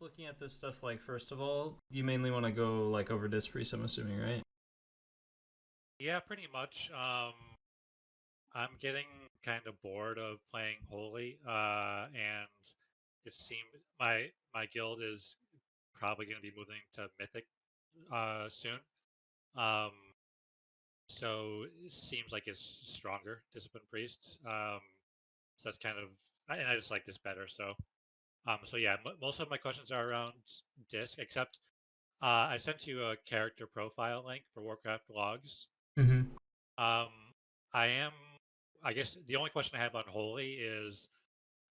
looking at this stuff, like, first of all, you mainly want to go, like, over Disc Priest, I'm assuming, right? Yeah, pretty much. I'm getting kind of bored of playing Holy, and it seems my guild is probably going to be moving to Mythic soon. Um, so it seems like it's stronger, Discipline Priest. So that's kind of, and I just like this better. So yeah, most of my questions are around Disc, except I sent you a character profile link for Warcraft logs. Mm-hmm. Um, I am, I guess the only question I have on Holy is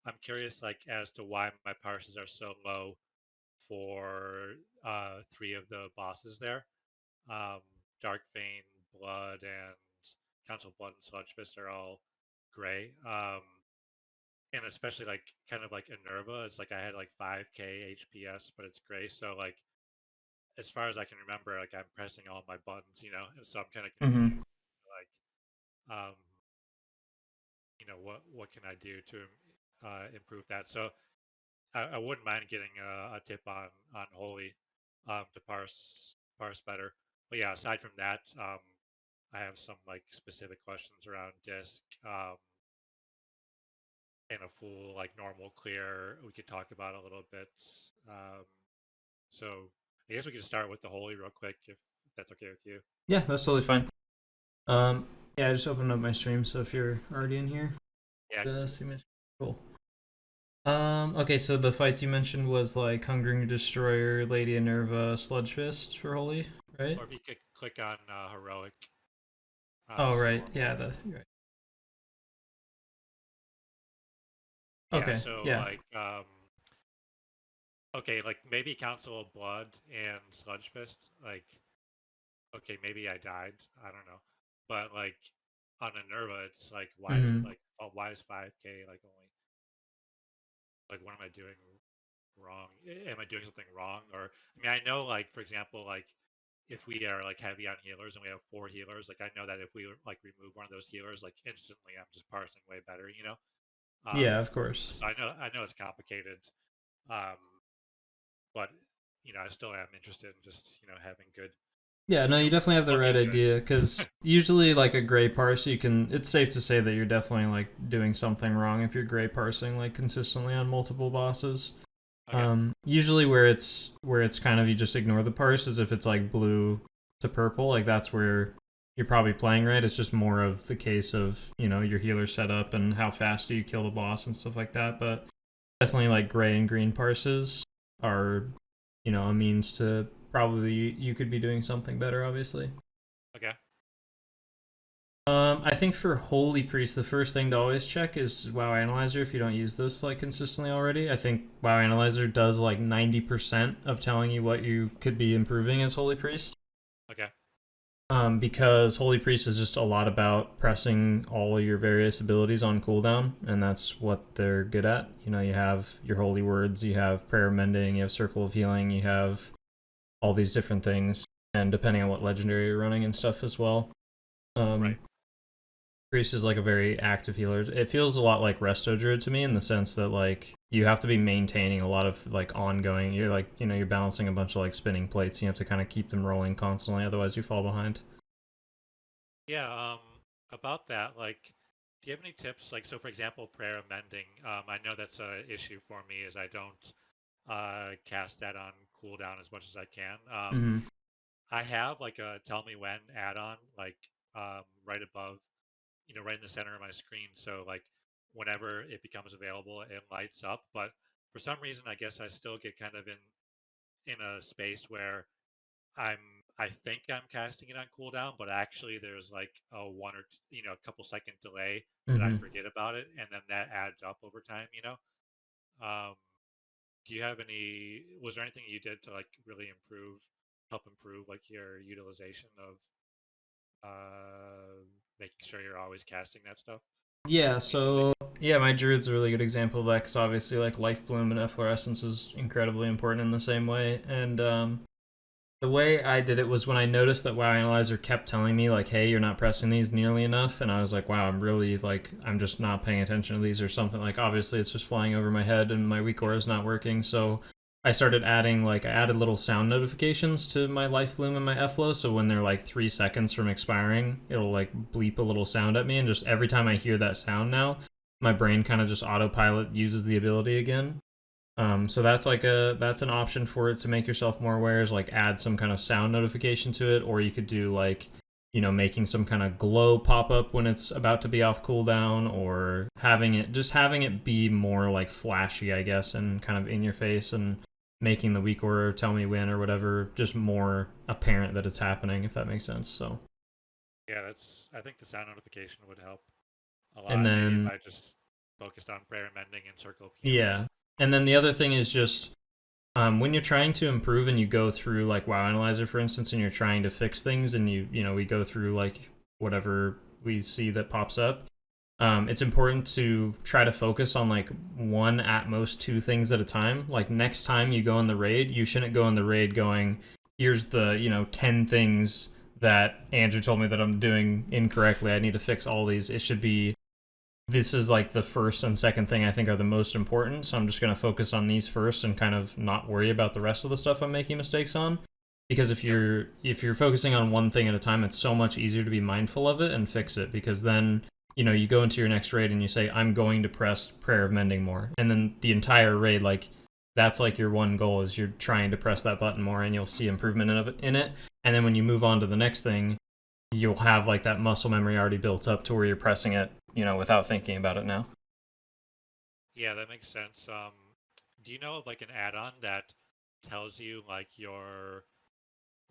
I'm curious, like, as to why my parses are so low for three of the bosses there. Um, Darkbane, Blood, and Council of Blood and Sludge Fist are all gray. And especially like kind of like Enerva, it's like I had like 5k HPS, but it's gray. So like as far as I can remember, like I'm pressing all my buttons, and so I'm kind of Mm-hmm. confused. Like, what can I do to improve that? So I wouldn't mind getting a tip on Holy to parse better. But yeah, aside from that, I have some like specific questions around disk and a full like normal clear. We could talk about a little bit. Um, so I guess we could start with the Holy real quick if that's okay with you. Yeah, that's totally fine. Yeah, I just opened up my stream, so if you're already in here, Yeah, I can see. see my cool. Okay, so the fights you mentioned was like Hungering Destroyer, Lady Enerva, Sludge Fist for Holy, right? Or if you could click on heroic Oh, right. storm. Yeah, you're right. Yeah, Okay, so yeah. like okay, like maybe Council of Blood and Sludge Fist, like okay, maybe I died. I don't know. But like on Minerva, it's like why is it Mm-hmm. like why is 5k like only like what am I doing wrong? Am I doing something wrong? Or I mean I know like for example like if we are like heavy on healers and we have four healers, like I know that if we like remove one of those healers, like instantly I'm just parsing way better. Um Yeah, of course. so I know it's complicated. Um but I still am interested in just, having good Yeah, no, you definitely have the right looking idea good. because usually, like a gray parse, you can. It's safe to say that you're definitely like doing something wrong if you're gray parsing like consistently on multiple bosses. Okay. Usually where it's kind of you just ignore the parse is if it's like blue to purple, like that's where you're probably playing right. It's just more of the case of your healer setup and how fast do you kill the boss and stuff like that. But definitely like gray and green parses are a means to probably you could be doing something better, obviously. Okay. I think for Holy Priest, the first thing to always check is Wowanalyzer if you don't use this like consistently already. I think Wowanalyzer does like 90% of telling you what you could be improving as Holy Priest. Okay. Because Holy Priest is just a lot about pressing all of your various abilities on cooldown, and that's what they're good at. You have your holy words, you have prayer mending, you have circle of healing, you have all these different things, and depending on what legendary you're running and stuff as well. Right. Priest is like a very active healer. It feels a lot like Resto Druid to me in the sense that like you have to be maintaining a lot of like ongoing. You're like you're balancing a bunch of like spinning plates. You have to kind of keep them rolling constantly, otherwise you fall behind. Yeah. About that, like, do you have any tips? Like, so for example, prayer mending. I know that's a issue for me, is I don't cast that on cooldown as much as I can. Mm-hmm. I have like a tell me when add-on, like right above, right in the center of my screen. So like whenever it becomes available, it lights up. But for some reason, I guess I still get kind of in a space where I'm I think I'm casting it on cooldown, but actually there's like a one or a couple second delay that I Mm-hmm. forget about it, and then that adds up over time. Um, do you have any? Was there anything you did to like really help improve like your utilization of making sure you're always casting that stuff Yeah, immediately? so yeah, my Druid's a really good example of that because obviously like Life Bloom and Efflorescence is incredibly important in the same way, and the way I did it was when I noticed that Wowanalyzer kept telling me like, "Hey, you're not pressing these nearly enough," and I was like, "Wow, I'm just not paying attention to these or something." Like, obviously, it's just flying over my head, and my weak aura is not working. So I started adding I added little sound notifications to my life bloom and my FLO, so when they're like 3 seconds from expiring, it'll like bleep a little sound at me, and just every time I hear that sound now, my brain kind of just autopilot uses the ability again. So that's an option for it to make yourself more aware, is like add some kind of sound notification to it, or you could do making some kind of glow pop up when it's about to be off cooldown, or having it be more like flashy, I guess, and kind of in your face, and making the weak order tell me when or whatever just more apparent that it's happening, if that makes sense. So Yeah, I think the sound notification would help a and lot. Maybe if then I just focused on prayer mending and circle of healing. yeah, and then the other thing is just when you're trying to improve and you go through like Wowanalyzer, for instance, and you're trying to fix things, and we go through like whatever we see that pops up, it's important to try to focus on like one at most two things at a time. Like next time you go in the raid, you shouldn't go in the raid going, here's the 10 things that Andrew told me that I'm doing incorrectly. I need to fix all these. It should be, this is like the first and second thing I think are the most important, so I'm just going to focus on these first and kind of not worry about the rest of the stuff I'm making mistakes on. Because if you're focusing on one thing at a time, it's so much easier to be mindful of it and fix it, because then you go into your next raid and you say, I'm going to press Prayer of Mending more, and then the entire raid, like, that's like your one goal, is you're trying to press that button more, and you'll see improvement in it. And then when you move on to the next thing, you'll have like that muscle memory already built up to where you're pressing it, without thinking about it now. Yeah, that makes sense. Do you know of like an add-on that tells you like your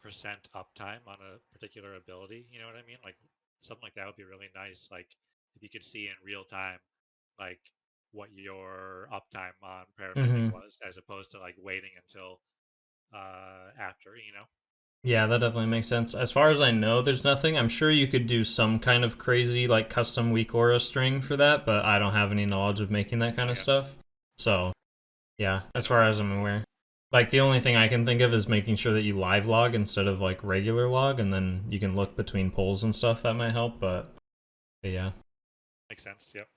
percent uptime on a particular ability? You know what I mean? Like something like that would be really nice. Like if you could see in real time, like what your uptime on prayer mending Mm-hmm. was, as opposed to like waiting until after. You know? Yeah, that definitely makes sense. As far as I know, there's nothing. I'm sure you could do some kind of crazy, like, custom weak aura string for that, but I don't have any knowledge of making that kind of Okay. stuff. So, yeah, Yeah, as no far as worries. I'm aware. Like, the only thing I can think of is making sure that you live log instead of, like, regular log, and then you can look between polls and stuff. That might help, but yeah. Makes sense. Yep.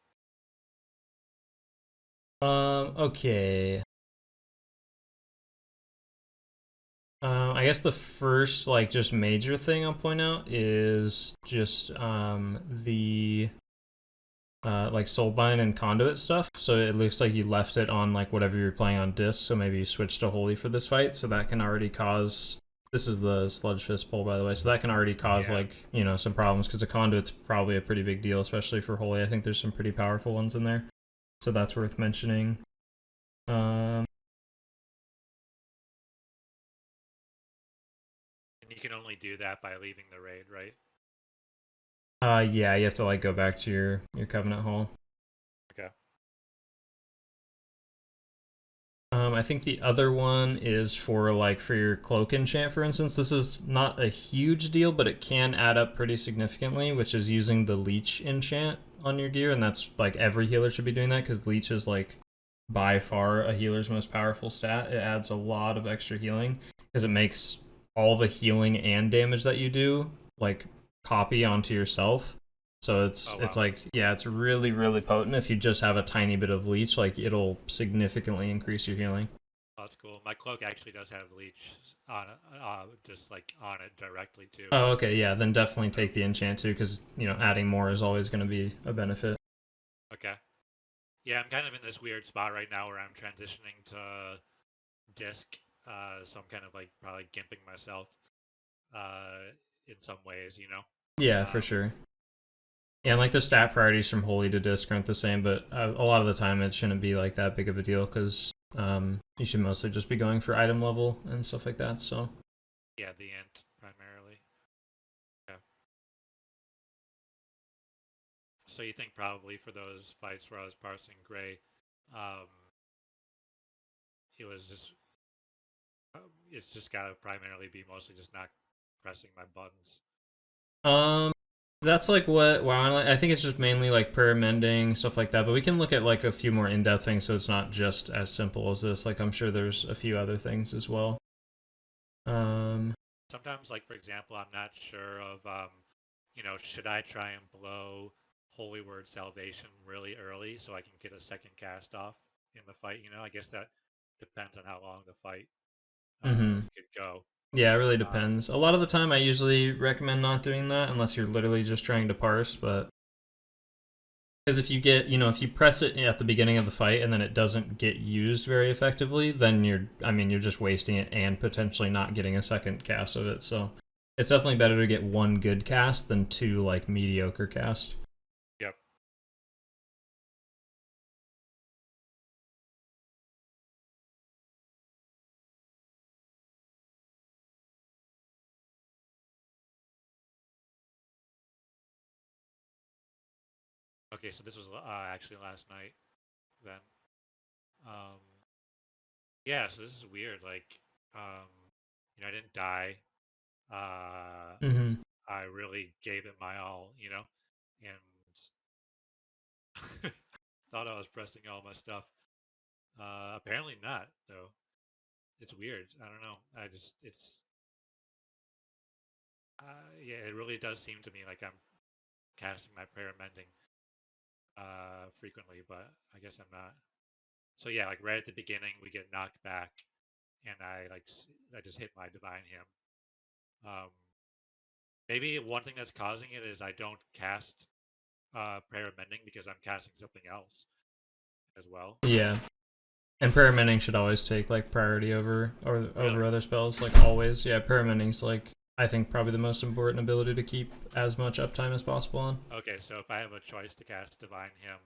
Okay. I guess the first, like, just major thing I'll point out is just the like Soulbind and Conduit stuff. So it looks like you left it on like whatever you're playing on disc. So maybe you switched to Holy for this fight. So that can already cause. This is the Sludge Fist pull, by the way. So that can already cause Yeah. like some problems, because a Conduit's probably a pretty big deal, especially for Holy. I think there's some pretty powerful ones in there, so that's worth mentioning. Um, And you can only do that by leaving the raid, right? yeah, you have to like go back to your Covenant Hall. Okay. I think the other one is for your cloak enchant, for instance. This is not a huge deal, but it can add up pretty significantly, which is using the leech enchant on your gear, and that's like every healer should be doing that, because leech is like by far a healer's most powerful stat. It adds a lot of extra healing because it makes all the healing and damage that you do like copy onto yourself. So it's Oh it's wow. like, yeah, it's really really potent. If you just have a tiny bit of leech, like, it'll significantly increase your healing. Oh, that's cool. My cloak actually does have leech on it, just like on it directly too. Oh, okay, yeah, then definitely So take the enchant too, because adding more is always going to be a benefit. okay. Yeah, I'm kind of in this weird spot right now where I'm transitioning to disc. So I'm kind of like probably gimping myself in some ways, you know. Yeah, for Um, sure. Yeah, and like the stat priorities from holy to disc aren't the same, but a lot of the time it shouldn't be like that big of a deal, because you should mostly just be going for item level and stuff like that. So yeah, the int primarily. Yeah. So you think probably for those fights where I was parsing gray, um, it was just it's just gotta primarily be mostly just not pressing my buttons. um, that's like what wow. I think it's just mainly like prayer mending stuff like that. But we can look at like a few more in-depth things, so it's not just as simple as this. Like, I'm sure there's a few other things as well. Um, Sometimes, like for example, I'm not sure of, should I try and blow Holy Word Salvation really early so I can get a second cast off in the fight? You know, I guess that depends on how long the fight Mm-hmm. could go. Yeah, it really depends. A lot of the time, I usually recommend not doing that unless you're literally just trying to parse. But because if you get, if you press it at the beginning of the fight and then it doesn't get used very effectively, then you're just wasting it and potentially not getting a second cast of it. So it's definitely better to get one good cast than two like mediocre cast. Yep. Okay, so this was actually last night then. Um, yeah, so this is weird. Like, um, I didn't die. Uh, Mm-hmm. I really gave it my all, and thought I was pressing all my stuff. Apparently not, though. It's weird. I don't know. Yeah, it really does seem to me like I'm casting my prayer mending frequently, but I guess I'm not. So yeah, like right at the beginning, we get knocked back, and I just hit my divine hymn. Um, Maybe one thing that's causing it is I don't cast prayer mending because I'm casting something else as well. Yeah. And prayer mending should always take like priority over Really? other spells, like always. Yeah, prayer mending's like I think probably the most important ability to keep as much uptime as possible on. Okay, so if I have a choice to cast divine hymn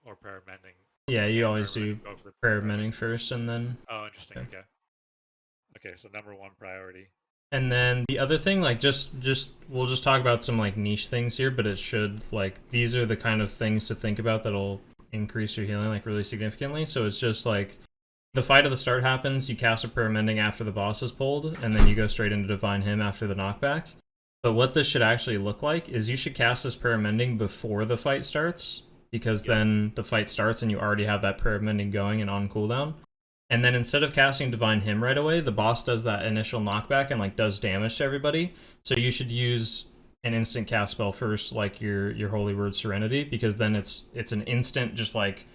or prayer mending, Yeah, you and always prayer mending, do go for the prayer prayer mending mending. first, and then Oh, interesting. okay. Okay. Okay, so number one priority. And then the other thing, like just we'll just talk about some like niche things here, but it should like these are the kind of things to think about that'll increase your healing like really significantly. So it's just like the fight at the start happens, you cast a prayer mending after the boss is pulled, and then you go straight into divine hymn after the knockback. But what this should actually look like is you should cast this prayer mending before the fight starts, because Yep. then the fight starts and you already have that prayer mending going and on cooldown. And then instead of casting divine hymn right away, the boss does that initial knockback and like does damage to everybody. So you should use an instant cast spell first, like your holy word serenity, because then it's an instant just like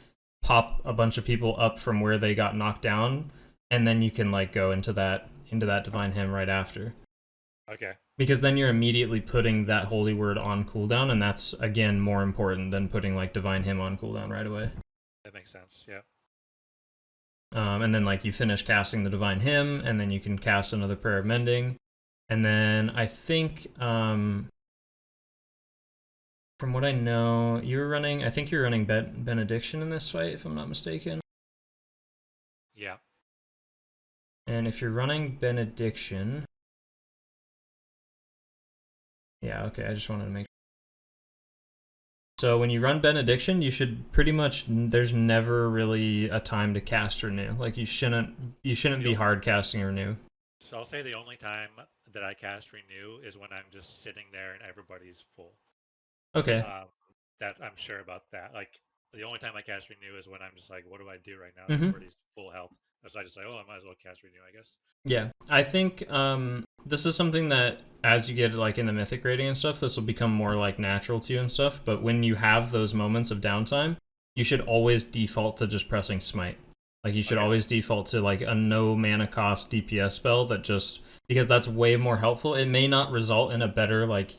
pop a bunch of people up from where they got knocked down, and then you can like go into that divine hymn right after. Okay. Because then you're immediately putting that holy word on cooldown, and that's again more important than putting like divine hymn on cooldown right away. That makes sense. Yeah. And then like you finish casting the divine hymn, and then you can cast another prayer of mending, and then I think from what I know, I think you're running benediction in this fight, if I'm not mistaken. Yeah. And if you're running benediction, yeah, okay, I just wanted to make. So when you run benediction, you should pretty much there's never really a time to cast renew. Like you shouldn't be You'll, hard casting renew. so I'll say the only time that I cast renew is when I'm just sitting there and everybody's full. Okay. Um, that I'm sure about that. Like the only time I cast renew is when I'm just like, what do I do right now? Mm-hmm. Everybody's full health. So I just like, oh, I might as well cast renew, I guess. Yeah, I think this is something that as you get like in the mythic rating and stuff, this will become more like natural to you and stuff. But when you have those moments of downtime, you should always default to just pressing smite. Like you should Okay. always default to like a no mana cost DPS spell that just because that's way more helpful. It may not result in a better like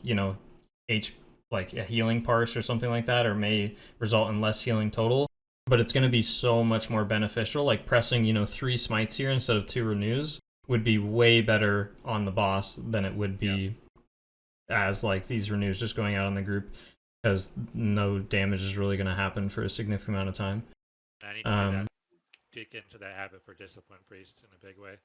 H like a healing parse or something like that, or may result in less healing total, but it's going to be so much more beneficial. Like pressing 3 smites here instead of 2 renews would be way better on the boss than it would Yep. be as like these renews just going out on the group, because no damage is really going to happen for a significant amount of time. And I need to Um, get into that habit for discipline priest in a big way.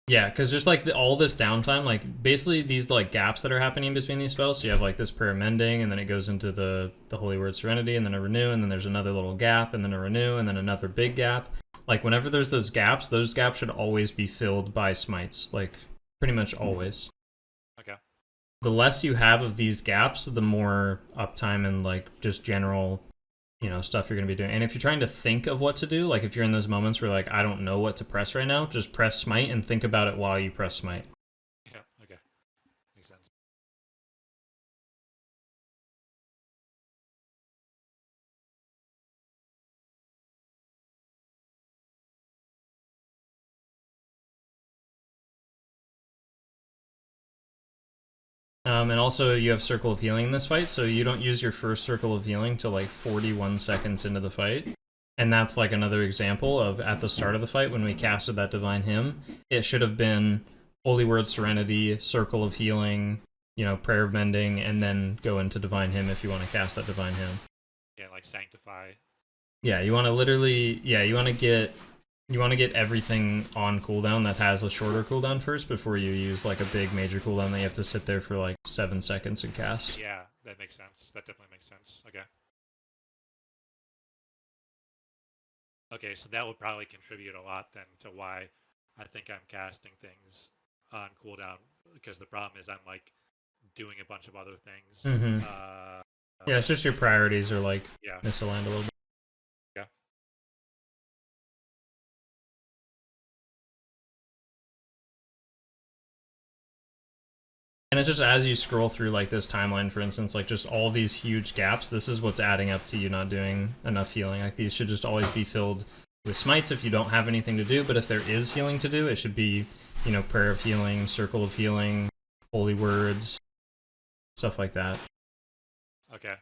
yeah, because just like all this downtime, like basically these like gaps that are happening between these spells. So you have like this prayer mending, and then it goes into the holy word serenity, and then a renew, and then there's another little gap, and then a renew, and then another big gap. Like whenever there's those gaps should always be filled by smites. Like pretty much always. Okay. The less you have of these gaps, the more uptime and like just general, stuff you're going to be doing. And if you're trying to think of what to do, like if you're in those moments where like I don't know what to press right now, just press smite and think about it while you press smite. Yeah. Okay. Makes sense. And also you have Circle of Healing in this fight, so you don't use your first Circle of Healing till like 41 seconds into the fight. And that's like another example of at the start of the fight when we casted that Divine Hymn, it should have been Holy Word Serenity, Circle of Healing, Prayer of Mending, and then go into Divine Hymn if you want to cast that Divine Hymn. Yeah, like Sanctify. Yeah, you want to literally, you want to get everything on cooldown that has a shorter cooldown first before you use like a big major cooldown that you have to sit there for like 7 seconds and cast. Yeah, that makes sense. That definitely makes sense. Okay. Okay, so that would probably contribute a lot then to why I think I'm casting things on cooldown, because the problem is I'm like doing a bunch of other things. Mm-hmm. Yeah, it's just your priorities are like yeah. misaligned a little bit. Yeah. And it's just as you scroll through like this timeline, for instance, like just all these huge gaps, this is what's adding up to you not doing enough healing. Like these should just always be filled with smites if you don't have anything to do, but if there is healing to do, it should be, Prayer of Healing, Circle of Healing, Holy Words, stuff like that. Okay.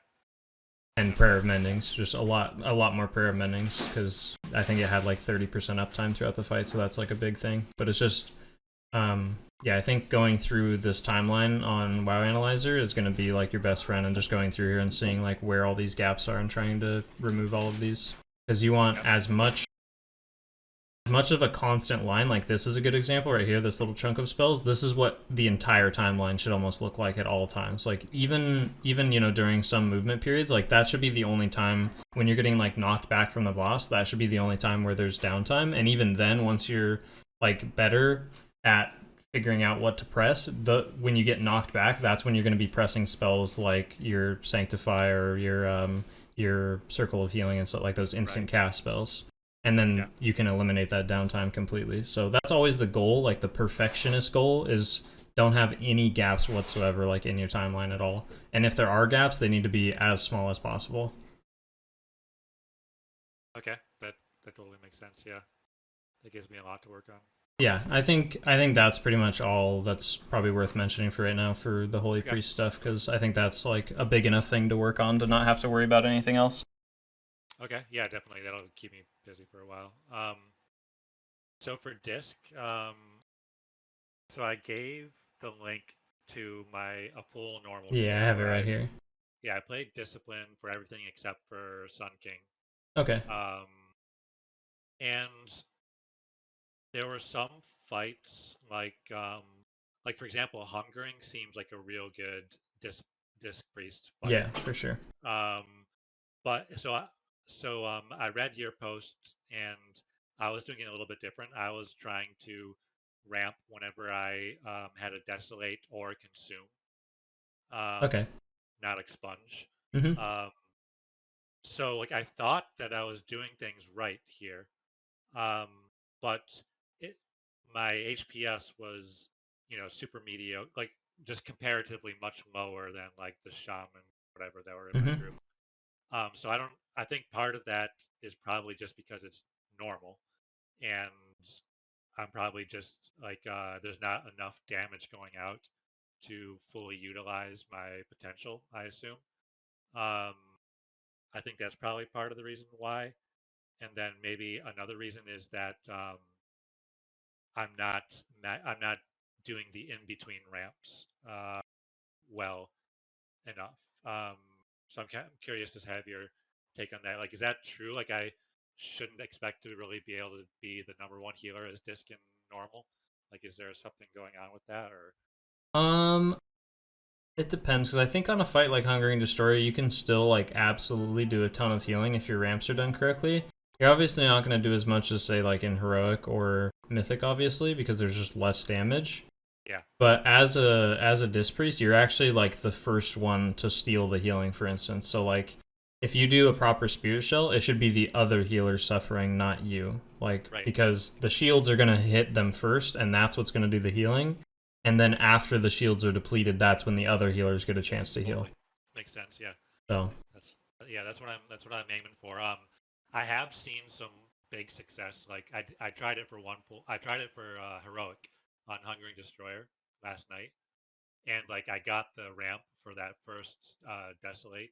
And Prayer of Mendings, just a lot more Prayer of Mendings, because I think it had like 30% uptime throughout the fight, so that's like a big thing. But it's just, yeah, I think going through this timeline on Wowanalyzer is going to be like your best friend, and just going through here and seeing like where all these gaps are and trying to remove all of these, because you want as much of a constant line. Like this is a good example right here, this little chunk of spells. This is what the entire timeline should almost look like at all times. Like even during some movement periods, like that should be the only time when you're getting like knocked back from the boss, that should be the only time where there's downtime. And even then, once you're like better at figuring out what to press, when you get knocked back, that's when you're going to be pressing spells like your Sanctify or your Circle of Healing and stuff, like those instant cast spells. And then you can eliminate that downtime completely. So that's always the goal. Like the perfectionist goal is don't have any gaps whatsoever, like in your timeline at all. And if there are gaps, they need to be as small as possible. Okay, that totally makes sense. Yeah, that gives me a lot to work on. Yeah, I think that's pretty much all that's probably worth mentioning for right now for the Holy Priest stuff, because I think that's like a big enough thing to work on to not have to worry about anything else. Okay, yeah, definitely. That'll keep me busy for a while. So for disc, so I gave the link to a full normal. Yeah, I have it right here. Yeah, I played Discipline for everything except for Sun King. Okay. And there were some fights like for example, Hungering seems like a real good disc priest fight. Yeah, for sure. But I read your post and I was doing it a little bit different. I was trying to ramp whenever I had a Desolate or Consume. Okay. Not Expunge. Mm-hmm. So like I thought that I was doing things right here, but it my HPS was super mediocre, like just comparatively much lower than like the Shaman whatever that were in my group. So I think part of that is probably just because it's normal, and I'm probably just like there's not enough damage going out to fully utilize my potential, I assume. Um, I think that's probably part of the reason why. And then maybe another reason is that I'm not doing the in between ramps well enough. Um, so I'm curious to have your take on that. Like, is that true? Like, I shouldn't expect to really be able to be the number one healer as disc in normal. Like, is there something going on with that, or? It depends, because I think on a fight like Hungering Destroyer, you can still like absolutely do a ton of healing if your ramps are done correctly. You're obviously not going to do as much as say like in Heroic or Mythic, obviously, because there's just less damage. Yeah. But as a Disc Priest, you're actually like the first one to steal the healing, for instance. So like if you do a proper Spirit Shell, it should be the other healer suffering, not you. Like because the shields are going to hit them first, and that's what's going to do the healing. And then after the shields are depleted, that's when the other healers get a chance to heal. Makes sense, yeah. So that's what I'm aiming for. I have seen some big success. Like I tried it for one pool. I tried it for Heroic on Hungering Destroyer last night, and like I got the ramp for that first Desolate,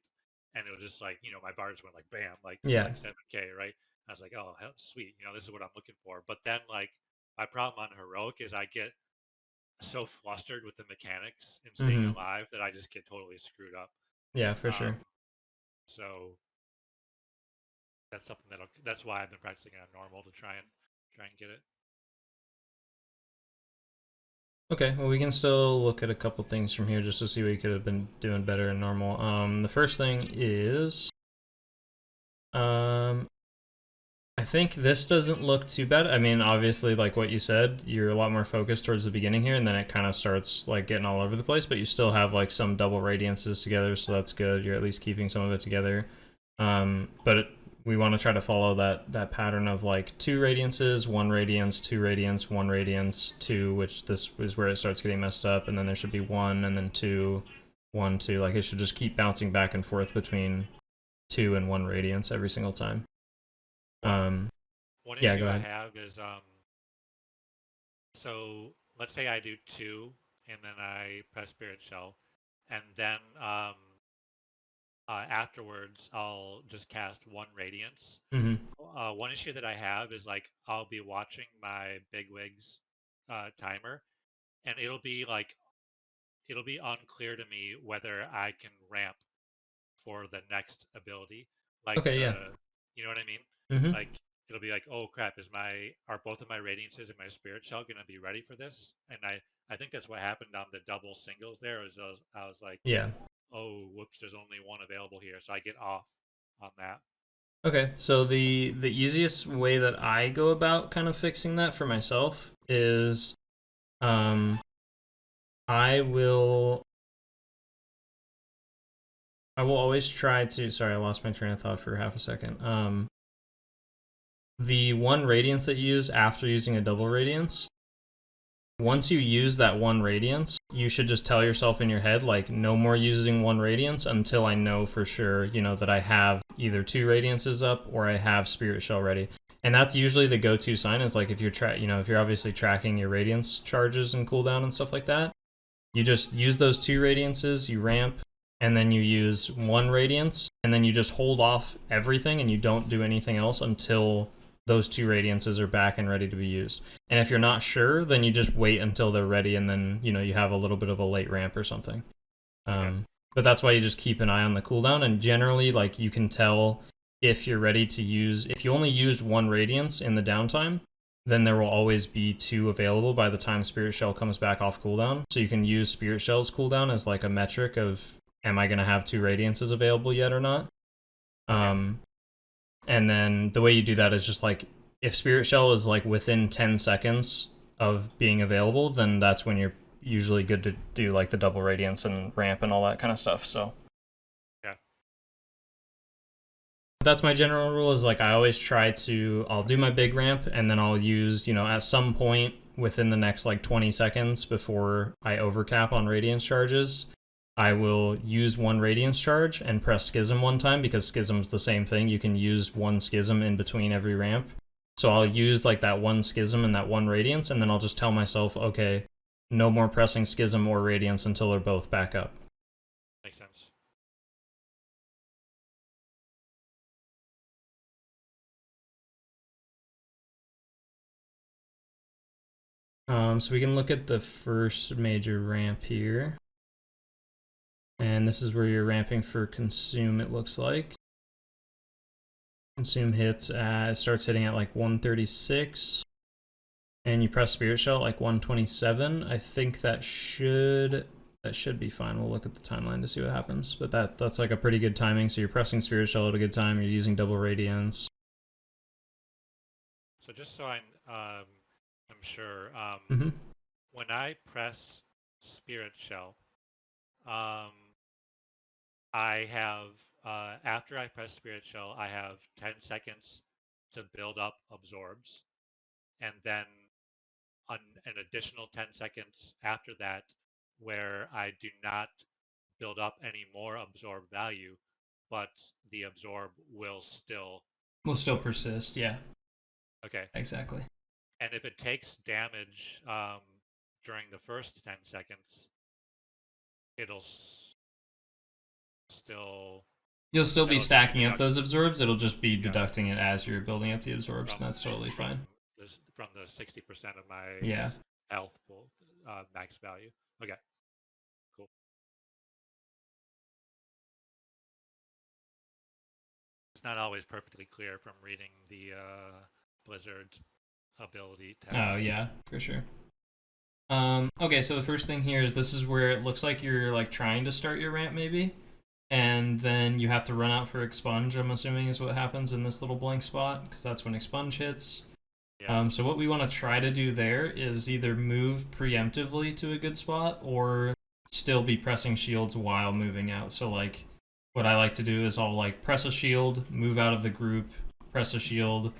and it was just like my bars went like bam, like to Yeah. like 7K, right? I was like, oh hell, sweet, this is what I'm looking for. But then like my problem on heroic is I get so flustered with the mechanics and staying Mm-hmm. alive that I just get totally screwed up. Yeah, for Um, sure. so that's something that's why I've been practicing on normal to try and get it. Okay, well we can still look at a couple things from here just to see what you could have been doing better in normal. The first thing is, um, I think this doesn't look too bad. I mean, obviously, like what you said, you're a lot more focused towards the beginning here, and then it kind of starts like getting all over the place. But you still have like some double radiances together, so that's good. You're at least keeping some of it together. We want to try to follow that pattern of like 2 radiances, 1 radiance, 2 radiance, 1 radiance, 2, which this is where it starts getting messed up, and then there should be 1 and then 2, 1, 2. Like it should just keep bouncing back and forth between 2 and 1 radiance every single time. Um, One yeah, issue go I ahead. have is so let's say I do 2 and then I press Spirit Shell, and then afterwards I'll just cast 1 Radiance. Hmm. One issue that I have is like I'll be watching my bigwigs timer, and it'll be unclear to me whether I can ramp for the next ability. Like Okay, yeah. you know what I mean? Hmm. Like it'll be like, oh crap, are both of my radiances and my spirit shell gonna be ready for this? And I think that's what happened on the double singles there. I was like, Yeah. oh whoops, there's only one available here, so I get off on that. Okay, so the easiest way that I go about kind of fixing that for myself is um I will I will always try to, sorry, I lost my train of thought for half a second. The 1 radiance that you use after using a double radiance, once you use that 1 radiance, you should just tell yourself in your head, like, no more using 1 radiance until I know for sure, that I have either 2 radiances up or I have Spirit Shell ready. And that's usually the go-to sign is like if you're if you're obviously tracking your radiance charges and cooldown and stuff like that, you just use those 2 radiances, you ramp, and then you use 1 radiance, and then you just hold off everything and you don't do anything else until those 2 radiances are back and ready to be used. And if you're not sure, then you just wait until they're ready, and then you have a little bit of a late ramp or something. Okay. But that's why you just keep an eye on the cooldown, and generally, like you can tell if you're ready to use. If you only used 1 radiance in the downtime, then there will always be 2 available by the time Spirit Shell comes back off cooldown. So you can use Spirit Shell's cooldown as like a metric of am I going to have 2 radiances available yet or not? Okay. Um, and then the way you do that is just like if Spirit Shell is like within 10 seconds of being available, then that's when you're usually good to do like the double radiance and ramp and all that kind of stuff. So Yeah. that's my general rule is like I always try to I'll do my big ramp and then I'll use, at some point within the next like 20 seconds before I overcap on radiance charges, I will use 1 radiance charge and press schism 1 time because schism's the same thing. You can use 1 schism in between every ramp. So I'll use like that 1 schism and that 1 radiance, and then I'll just tell myself, okay, no more pressing schism or radiance until they're both back up. Makes sense. So we can look at the first major ramp here. And this is where you're ramping for consume, it looks like. Consume hits, starts hitting at like 136. And you press Spirit Shell at like 127. I think that should be fine. We'll look at the timeline to see what happens. But that's like a pretty good timing. So you're pressing Spirit Shell at a good time. You're using double radiance. So just so I'm sure, Mm-hmm. when I press Spirit Shell, um, I have after I press Spirit Shell, I have 10 seconds to build up absorbs, and then an additional 10 seconds after that where I do not build up any more absorb value, but the absorb will still. Will still persist. Yeah, Okay. exactly. And if it takes damage during the first 10 seconds, it'll still. You'll still be It'll just be stacking up deducted those absorbs. It'll just be deducting it as you're building up the absorbs, and that's totally from fine. from the 60% of my Yeah. health pool max value. Okay, cool. It's not always perfectly clear from reading the Blizzard ability text. Oh yeah, for sure. Okay, so the first thing here is this is where it looks like you're like trying to start your ramp maybe, and then you have to run out for expunge. I'm assuming is what happens in this little blank spot because that's when expunge hits. Yeah. So what we want to try to do there is either move preemptively to a good spot or still be pressing shields while moving out. So like what I like to do is I'll like press a shield, move out of the group, press a shield,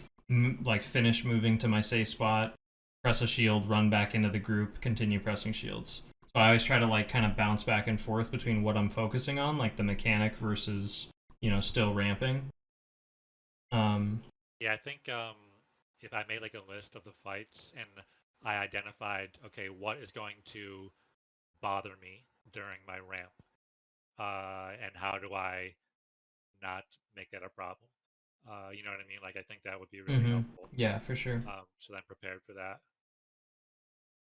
like finish moving to my safe spot, press a shield, run back into the group, continue pressing shields. So I always try to like kind of bounce back and forth between what I'm focusing on, like the mechanic versus, still ramping. Yeah, I think if I made like a list of the fights and I identified, okay, what is going to bother me during my ramp, and how do I not make that a problem? You know what I mean? Like I think that would be really helpful. Yeah, for sure. So I'm prepared for that.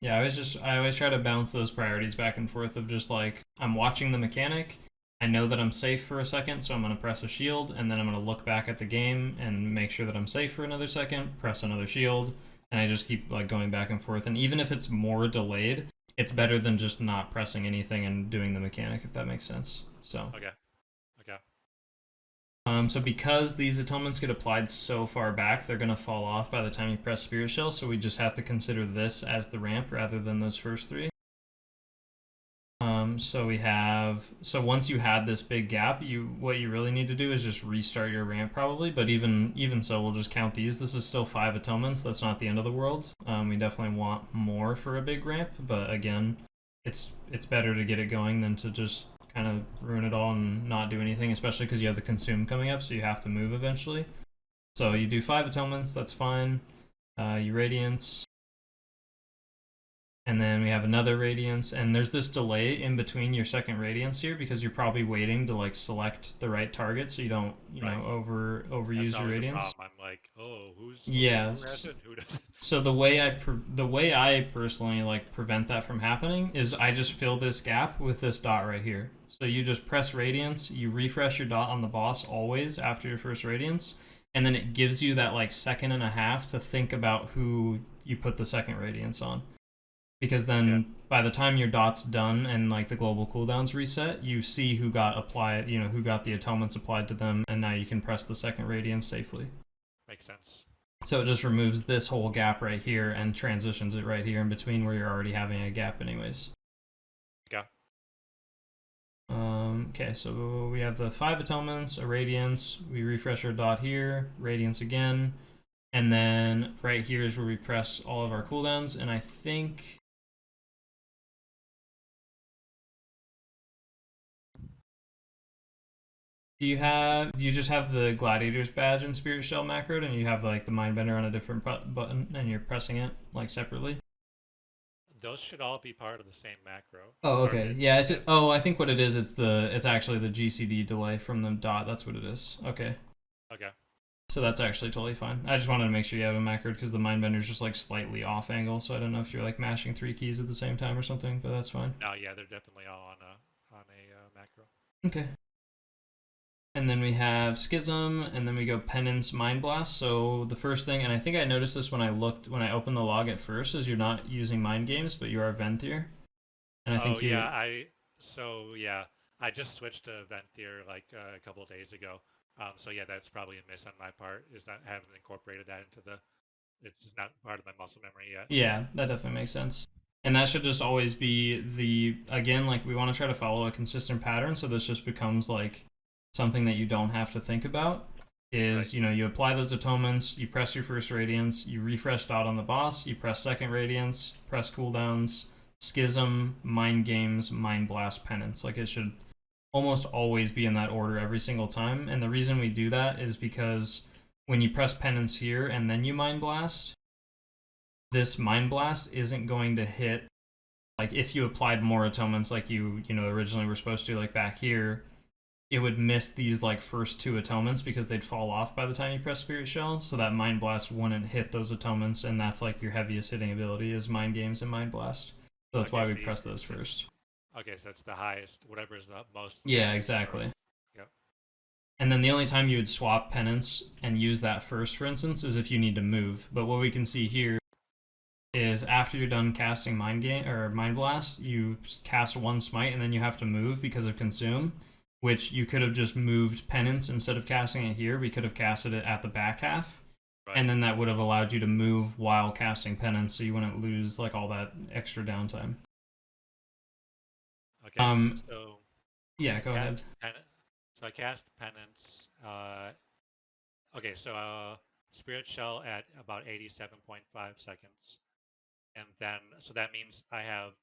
Yeah, I always try to bounce those priorities back and forth of just like I'm watching the mechanic. I know that I'm safe for a second, so I'm going to press a shield, and then I'm going to look back at the game and make sure that I'm safe for another second, press another shield, and I just keep like going back and forth. And even if it's more delayed, it's better than just not pressing anything and doing the mechanic, if that makes sense. So Okay. so because these atonements get applied so far back, they're going to fall off by the time you press Spirit Shell, so we just have to consider this as the ramp rather than those first three. So once you had this big gap, what you really need to do is just restart your ramp probably, but even so, we'll just count these. This is still 5 atonements, that's not the end of the world. We definitely want more for a big ramp, but again, it's better to get it going than to just kind of ruin it all and not do anything, especially because you have the consume coming up, so you have to move eventually. So you do 5 atonements, that's fine. You Radiance, and then we have another Radiance, and there's this delay in between your second Radiance here because you're probably waiting to like select the right target so you don't overuse your Radiance. I'm like, oh, who yes. who doesn't? So the way I personally like prevent that from happening is I just fill this gap with this dot right here. So you just press Radiance, you refresh your dot on the boss always after your first Radiance, and then it gives you that like second and a half to think about who you put the second Radiance on. Because then by the time your dot's done and like the global cooldowns reset, you see who got applied, who got the atonements applied to them, and now you can press the second Radiance safely. Makes sense. So it just removes this whole gap right here and transitions it right here in between where you're already having a gap anyways. Yeah. Okay, so we have the 5 atonements, a Radiance, we refresh our dot here, Radiance again, and then right here is where we press all of our cooldowns, and I think... Do you just have the Gladiator's badge and Spirit Shell macroed, and you have like the Mindbender on a different button, and you're pressing it like separately? Those should all be part of the same macro. Oh, okay. Yeah. I think what it is, it's actually the GCD delay from the dot. That's what it is. Okay. Okay. So that's actually totally fine. I just wanted to make sure you have it macroed because the Mindbender's just like slightly off angle, so I don't know if you're like mashing 3 keys at the same time or something, but that's fine. No, yeah, they're definitely all on a macro. Okay. And then we have Schism, and then we go Penance, Mind Blast. So the first thing, and I think I noticed this when I opened the log at first, is you're not using Mind Games, but you are Venthyr. And I think I just switched to Venthyr like a couple of days ago. So yeah, that's probably a miss on my part, is not having incorporated that into it's not part of my muscle memory yet. Yeah, that definitely makes sense. And that should just always be again, like we want to try to follow a consistent pattern, so this just becomes like something that you don't have to think about is, right. You apply those atonements, you press your first Radiance, you refresh dot on the boss, you press second Radiance, press cooldowns, Schism, Mind Games, Mind Blast, Penance. Like it should almost always be in that order every single time. And the reason we do that is because when you press Penance here and then you Mind Blast, this Mind Blast isn't going to hit like if you applied more atonements like you know originally were supposed to, like back here, it would miss these like first 2 atonements because they'd fall off by the time you press Spirit Shell, so that Mind Blast wouldn't hit those atonements, and that's like your heaviest hitting ability is Mind Games and Mind Blast. So that's why we press those first. Okay, so it's the highest, whatever is the most. Yeah, exactly. Yep. And then the only time you would swap penance and use that first, for instance, is if you need to move. But what we can see here is after you're done casting Mind Blast, you cast 1 smite and then you have to move because of Consume, which you could have just moved penance instead of casting it here. We could have casted it at the back half, right. And then that would have allowed you to move while casting penance, so you wouldn't lose like all that extra downtime. Okay. So yeah, go ahead. So I cast penance. Okay, so Spirit Shell at about 87.5 seconds, and then so that means I have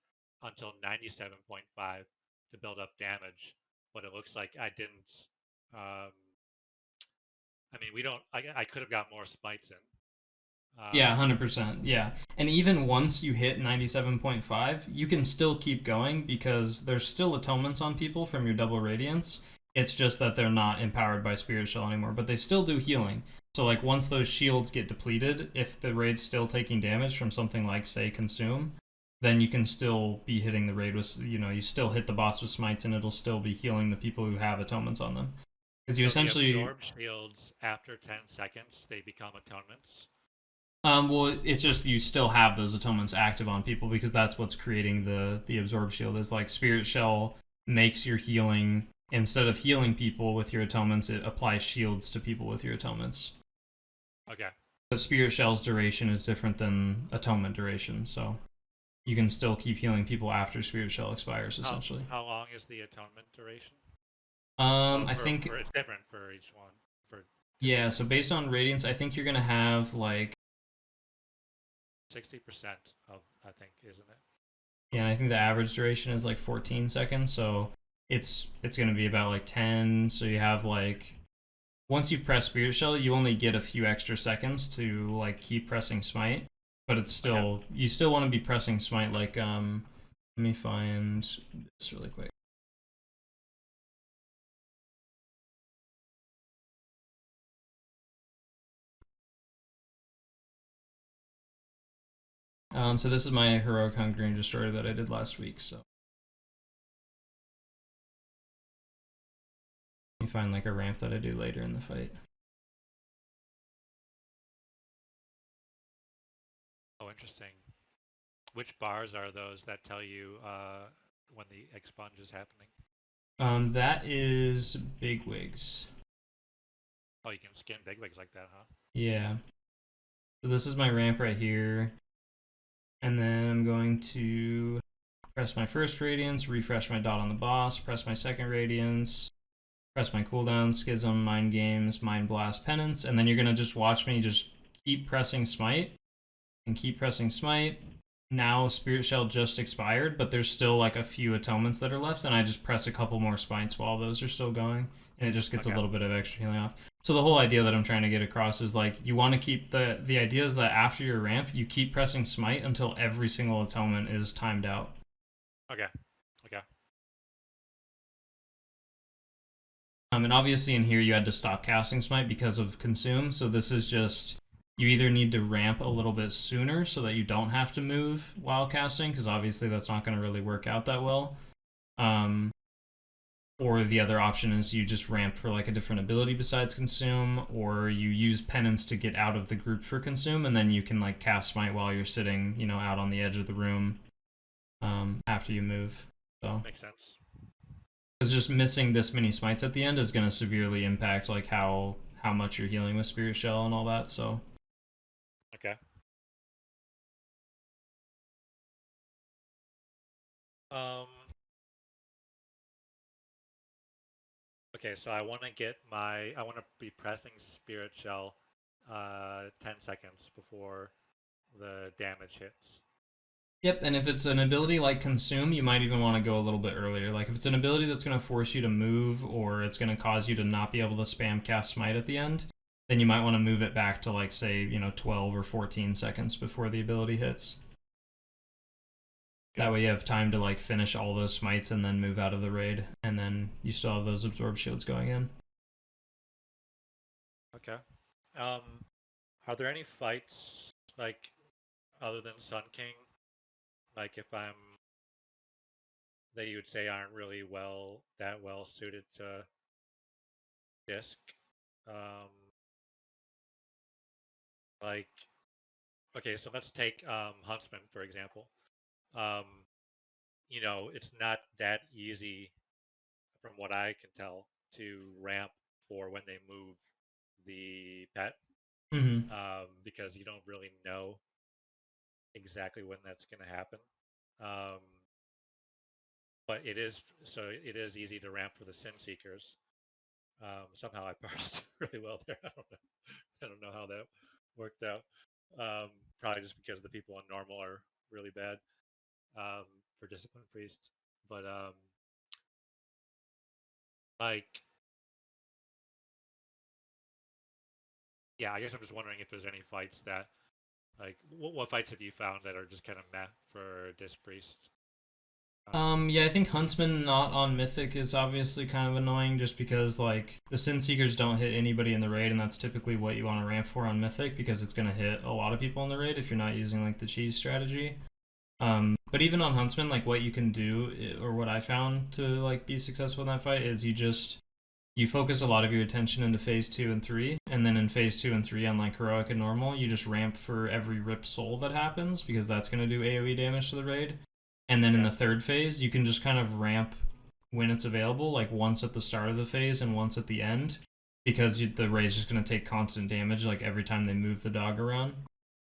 until 97.5 to build up damage. But it looks like I didn't. I mean, we don't. I could have got more smites in. Yeah, 100%. Yeah. And even once you hit 97.5, you can still keep going because there's still atonements on people from your double radiance. It's just that they're not empowered by Spirit Shell anymore, but they still do healing. So like once those shields get depleted, if the raid's still taking damage from something like, say, Consume, then you can still be hitting the raid with, you know, you still hit the boss with smites and it'll still be healing the people who have atonements on them. Because you essentially... the absorb shields after 10 seconds, they become atonements? Well, it's just you still have those atonements active on people because that's what's creating the absorb shield. Is like Spirit Shell makes your healing, instead of healing people with your atonements, it applies shields to people with your atonements. Okay. But Spirit Shell's duration is different than atonement duration, so you can still keep healing people after Spirit Shell expires, essentially. How long is the atonement duration? I think it's different for each one. Yeah, so based on Radiance, I think you're gonna have like 60% of, I think, isn't it? Yeah, I think the average duration is like 14 seconds, so it's going to be about like 10. So you have like, once you press Spirit Shell, you only get a few extra seconds to like keep pressing Smite, but it's still, okay. You still want to be pressing Smite like, let me find this really quick. So this is my Heroic Hungry Destroyer that I did last week, so. Let me find like a ramp that I do later in the fight. Oh, interesting. Which bars are those that tell you when the expunge is happening? That is Bigwigs. Oh, you can skin Bigwigs like that, huh? Yeah. So this is my ramp right here. And then I'm going to press my first Radiance, refresh my dot on the boss, press my second Radiance, press my cooldown, Schism, Mind Games, Mind Blast, Penance, and then you're going to just watch me just keep pressing Smite, and keep pressing Smite. Now Spirit Shell just expired, but there's still like a few atonements that are left, and I just press a couple more Smites while those are still going, and it just gets a little bit of extra healing off. So the whole idea that I'm trying to get across is like, you want to keep the idea is that after your ramp, you keep pressing Smite until every single atonement is timed out. Okay. And obviously in here you had to stop casting Smite because of Consume, so this is just, you either need to ramp a little bit sooner so that you don't have to move while casting, because obviously that's not going to really work out that well. Or the other option is you just ramp for like a different ability besides Consume, or you use Penance to get out of the group for Consume, and then you can like cast Smite while you're sitting, you know, out on the edge of the room after you move. So makes sense. Because just missing this many Smites at the end is going to severely impact like how much you're healing with Spirit Shell and all that. So. Okay. Okay, so I want to be pressing Spirit Shell 10 seconds before the damage hits. Yep, and if it's an ability like Consume, you might even want to go a little bit earlier. Like if it's an ability that's going to force you to move, or it's going to cause you to not be able to spam cast Smite at the end, then you might want to move it back to like, say, 12 or 14 seconds before the ability hits. That Okay. way you have time to like finish all those smites and then move out of the raid, and then you still have those absorb shields going in. Okay. Um, are there any fights like other than Sun King? Like if I'm that you would say aren't really that well suited to disc. Um, like okay, so let's take Huntsman for example. Um, you know, it's not that easy from what I can tell to ramp for when they move the pet Mm-hmm. because you don't really know exactly when that's going to happen. Um, but it is easy to ramp for the Sin Seekers. Somehow I parsed really well there. I don't know. I don't know how that worked out. Probably just because the people on normal are really bad um, for Discipline Priests. But like, yeah, I guess I'm just wondering if there's any fights that like what fights have you found that are just kind of meh for Disc Priests? Yeah, I think Huntsman not on Mythic is obviously kind of annoying just because like the Sin Seekers don't hit anybody in the raid, and that's typically what you want to ramp for on Mythic because it's gonna hit a lot of people in the raid if you're not using like the cheese strategy. But even on Huntsman, like what you can do, or what I found to like be successful in that fight is you focus a lot of your attention into phase 2 and 3, and then in phase 2 and 3 on like heroic and normal, you just ramp for every rip soul that happens because that's going to do AoE damage to the raid. And then in Yeah, the third phase, you can just kind of ramp when it's available, like once at the start of the phase and once at the end, because the raid's just going to take constant damage like every time they move the dog around.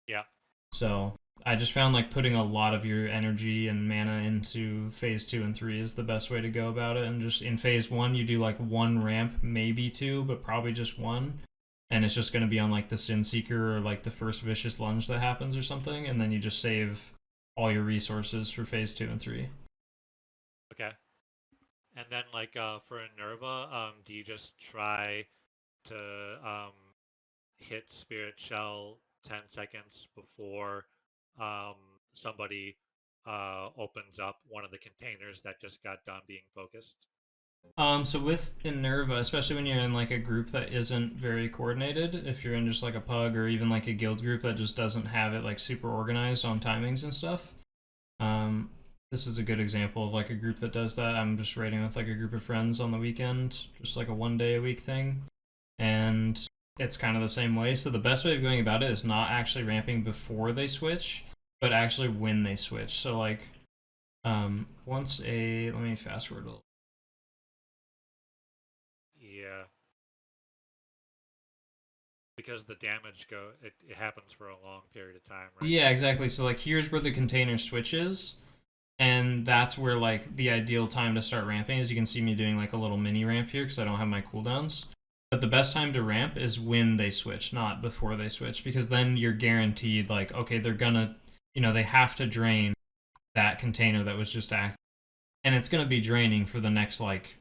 yeah, So I just found like putting a lot of your energy and mana into phase 2 and 3 is the best way to go about it. And just in phase 1, you do like one ramp, maybe two, but probably just one. And it's just going to be on like the Sin Seeker or like the first vicious lunge that happens or something. And then you just save all your resources for phase 2 and 3. okay. And then like for Nerva, do you just try to hit Spirit Shell 10 seconds before um, somebody opens up one of the containers that just got done being focused? So with Inerva, especially when you're in like a group that isn't very coordinated, if you're in just like a pug or even like a guild group that just doesn't have it like super organized on timings and stuff, Um, this is a good example of like a group that does that. I'm just raiding with like a group of friends on the weekend, just like a 1 day a week thing, and it's kind of the same way. So the best way of going about it is not actually ramping before they switch, but actually when they switch. So like, once a let me fast forward a little. Yeah, because the damage it happens for a long period of time, right? Yeah, exactly. So like, here's where the container switches, and that's where like the ideal time to start ramping is. You can see me doing like a little mini ramp here because I don't have my cooldowns. But the best time to ramp is when they switch, not before they switch, because then you're guaranteed like, okay, they're gonna, they have to drain that container that was just active, and it's gonna be draining for the next like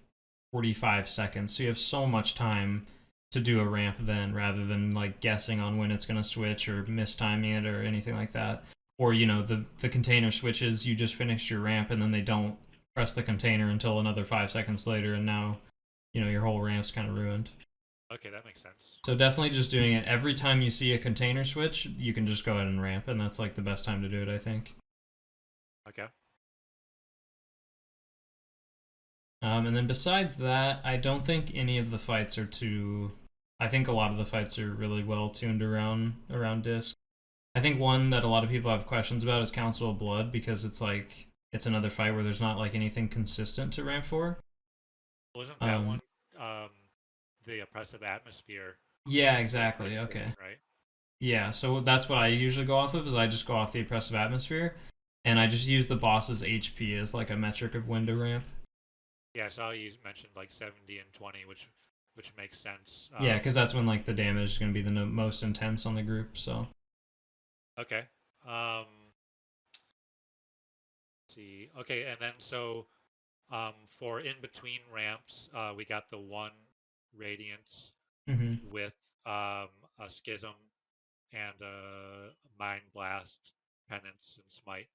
45 seconds. So you have so much time to do a ramp then, rather than like guessing on when it's gonna switch or mistiming it or anything like that. Or the container switches, you just finished your ramp, and then they don't press the container until another 5 seconds later, and now your whole ramp's kind of ruined. Okay, that makes sense. So definitely just doing it every time you see a container switch, you can just go ahead and ramp, and that's like the best time to do it, I think. Okay. And then besides that, I don't think any of the fights are too. I think a lot of the fights are really well tuned around disc. I think one that a lot of people have questions about is Council of Blood because it's like it's another fight where there's not like anything consistent to ramp for. Wasn't that one Um, um, the oppressive atmosphere yeah, was pretty exactly. Okay. consistent, right? Yeah, so that's what I usually go off of is I just go off the oppressive atmosphere, and I just use the boss's HP as like a metric of when to ramp. Yeah, I saw you mentioned like 70 and 20, which makes sense. Yeah, because that's when like the damage is going to be the most intense on the group. So. Okay. Um, let's see. Okay, and then so for in between ramps, we got the one Radiance Hmm. with a Schism and a Mind Blast, Penance, and Smite.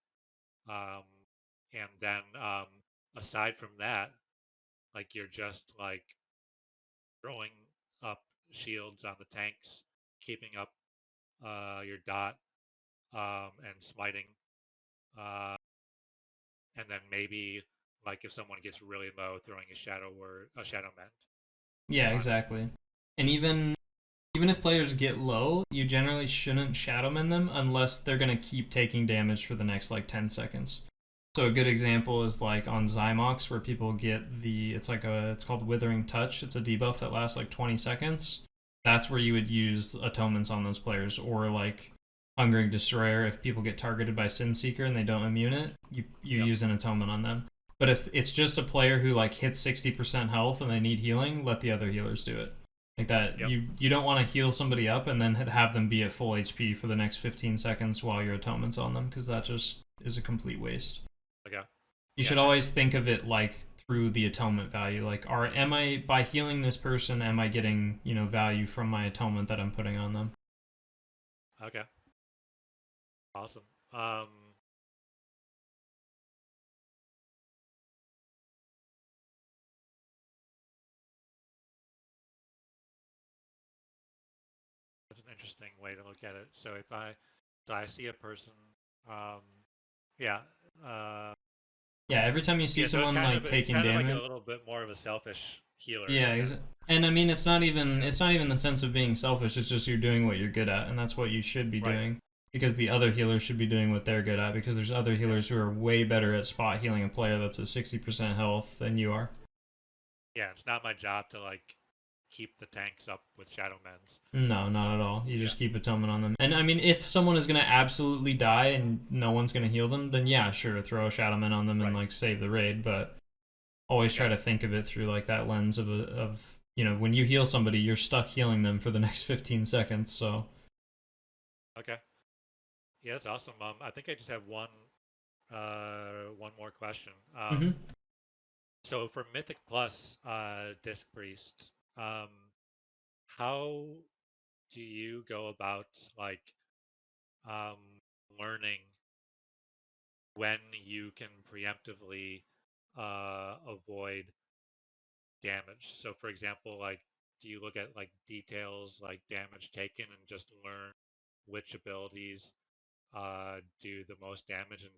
Um, and then aside from that, like you're just like throwing up shields on the tanks, keeping up your dot, and smiting, uh, and then maybe like if someone gets really low, throwing a shadow mend Yeah, on it. exactly. And even if players get low, you generally shouldn't Shadowman them unless they're gonna keep taking damage for the next like 10 seconds. So a good example is like on Zymox where people get it's called Withering Touch. It's a debuff that lasts like 20 seconds. That's where you would use atonements on those players, or like Hungering Destroyer if people get targeted by Sin Seeker and they don't immune it, you Yep. use an atonement on them. But if it's just a player who like hits 60% health and they need healing, let the other healers do it. Like that, Yep. you don't want to heal somebody up and then have them be at full HP for the next 15 seconds while your atonement's on them, because that just is a complete waste. Okay. You Yeah. should always think of it like through the atonement value. Like, am I by healing this person, am I getting value from my atonement that I'm putting on them? Okay. Awesome. Um, that's an interesting way to look at it. So I see a person, um, yeah, uh, Yeah, every time you see yeah. So someone like it's taking kind of like a damage, little bit more of a selfish healer yeah, instead of and I mean yeah. it's not even the sense of being selfish. It's just you're doing what you're good at, and that's what you should be Right. doing. Because the other healers should be doing what they're good at. Because there's other Yeah. healers who are way better at spot healing a player that's at 60% health than you are. Yeah. It's not my job to like keep the tanks up with shadow mends. No, not at all. You Yeah. just keep atonement on them. And I mean, if someone is gonna absolutely die and no one's gonna heal them, then yeah, sure, throw a Shadowman on them and Right. like save the raid. But always try Yeah. to think of it through like that lens when you heal somebody, you're stuck healing them for the next 15 seconds. So Okay. Yeah, that's awesome. I think I just have one more question. hmm So for Mythic Plus, Disc Priest, um, how do you go about like um, learning when you can preemptively avoid damage? So for example, like do you look at like details like damage taken and just learn which abilities do the most damage and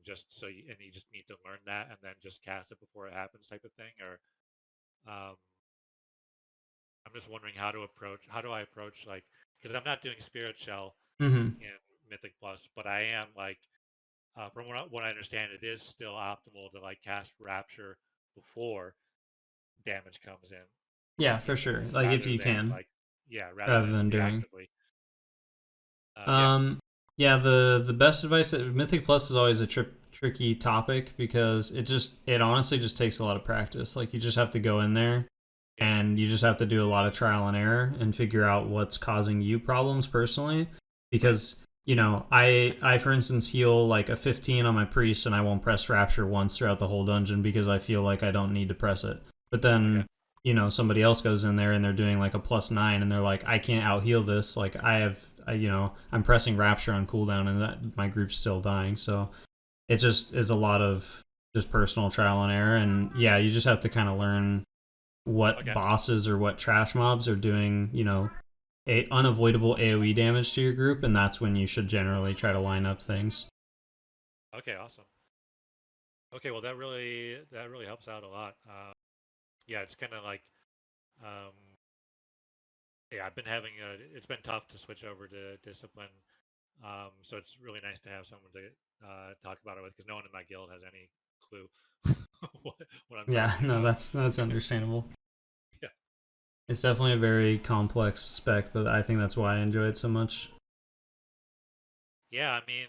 you just need to learn that and then just cast it before it happens type of thing? Or um, I'm just wondering how do I approach like, because I'm not doing Spirit Shell hmm in Mythic Plus, but I am like, from what I understand, it is still optimal to like cast Rapture before damage comes in, yeah, for sure. Like if rather you than can, like, yeah, rather rather than than during. reactively. Yeah. Um, yeah, the best advice Mythic Plus is always a tricky topic because it honestly just takes a lot of practice. Like you just have to go in there Yeah. and you just have to do a lot of trial and error and figure out what's causing you problems personally. Right. Because I for instance heal like a 15 on my priest and I won't press Rapture once throughout the whole dungeon because I feel like I don't need to press it. But Okay. then somebody else goes in there and they're doing like a +9 and they're like, I can't out heal this. Like I'm pressing Rapture on cooldown and my group's still dying. So it just is a lot of just personal trial and error. And yeah, you just have to kind of learn what Okay. bosses or what trash mobs are doing, unavoidable AoE damage to your group, and that's when you should generally try to line up things. Okay. Awesome. Okay. Well, that really helps out a lot. Yeah, it's kind of like, um, yeah, it's been tough to switch over to discipline. So it's really nice to have someone to talk about it with because no one in my guild has any clue what I'm Yeah, talking no, about. that's understandable. Yeah. It's definitely a very complex spec, but I think that's why I enjoy it so much. Yeah, I mean,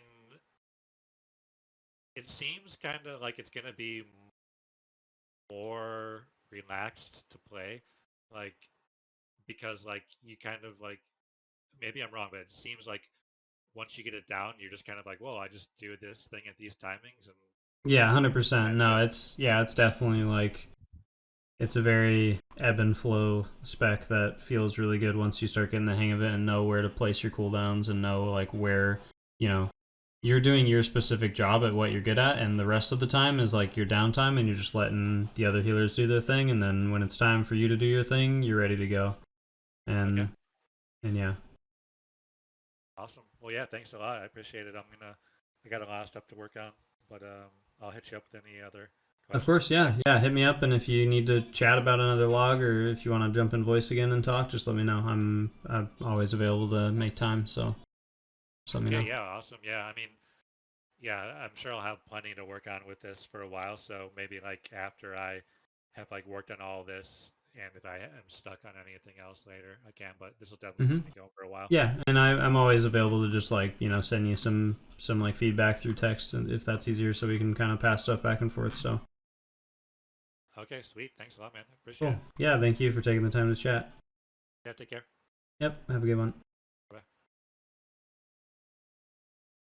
it seems kind of like it's gonna be more relaxed to play, like because like you kind of like maybe I'm wrong, but it seems like once you get it down, you're just kind of like, well, I just do this thing at these timings and Yeah, 100%. that's No, it. it's definitely like it's a very ebb and flow spec that feels really good once you start getting the hang of it and know where to place your cooldowns and know like where you know you're doing your specific job at what you're good at, and the rest of the time is like your downtime, and you're just letting the other healers do their thing, and then when it's time for you to do your thing, you're ready to go. And Okay. and yeah. Awesome. Well, yeah, thanks a lot. I appreciate it. I got a lot of stuff to work on, but I'll hit you up with any other Of questions. course, yeah, yeah. Hit me up, and if you need to chat about another log, or if you want to jump in voice again and talk, just let me know. I'm always available to make time, so just let me Okay, know. yeah, awesome. Yeah, I mean, yeah, I'm sure I'll have plenty to work on with this for a while. So maybe like after I have like worked on all this, and if I am stuck on anything else later, I can. But this will definitely Hmm. keep me going for a while. Yeah, and I'm always available to just like send you some like feedback through text, and if that's easier, so we can kind of pass stuff back and forth. So Okay, sweet. Thanks a lot, man. I appreciate cool. it. Yeah, thank you for taking the time to chat. Yeah, take care. Yep, have a good one.